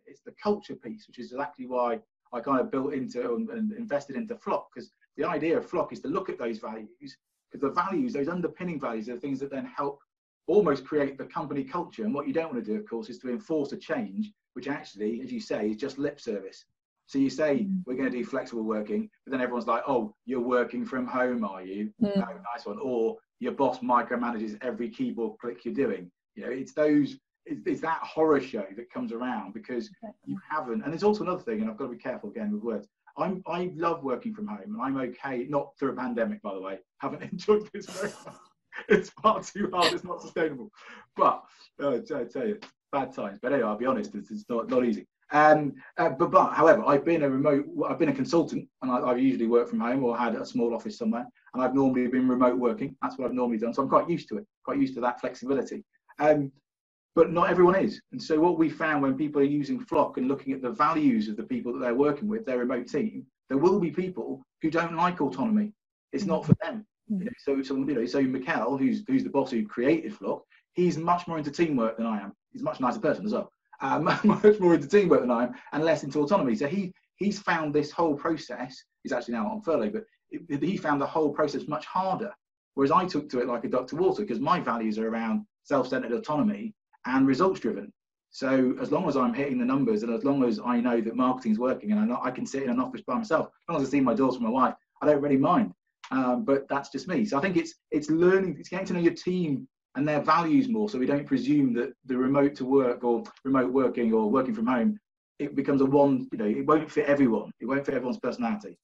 It's the culture piece, which is exactly why I kind of built into and invested into Flock, because the idea of Flock is to look at those values, because the values, those underpinning values, are the things that then help almost create the company culture. And what you don't want to do, of course, is to enforce a change, which actually, as you say, is just lip service. So you say, we're going to do flexible working, but then everyone's like, oh, you're working from home, are you? Oh, nice one. Or your boss micromanages every keyboard click you're doing. You know, it's that horror show that comes around because you haven't. And there's also another thing, and I've got to be careful again with words. I love working from home, and I'm okay, not through a pandemic, by the way. Haven't enjoyed this very much. It's far too hard. It's not sustainable. But I tell you, bad times. But anyway, I'll be honest, it's not easy. But however, I've been a consultant, and I've usually worked from home or had a small office somewhere, and I've normally been remote working. That's what I've normally done. So I'm quite used to it, quite used to that flexibility. But not everyone is. And so what we found when people are using Flock and looking at the values of the people that they're working with, their remote team, there will be people who don't like autonomy. It's not for them. You know, so Mikkel, who's the boss who created Flock, he's much more into teamwork than I am. He's a much nicer person as well. Much more into teamwork than I am, and less into autonomy. So he's found this whole process. He's actually now on furlough, but he found the whole process much harder. Whereas I took to it like a duck to water, because my values are around self-centered autonomy and results driven. So as long as I'm hitting the numbers, and as long as I know that marketing's working, and I can sit in an office by myself, as long as I see my daughter and my wife, I don't really mind. But that's just me. So I think it's learning, it's getting to know your team and their values more, so we don't presume that the remote to work or remote working or working from home, it becomes it won't fit everyone. It won't fit everyone's personality.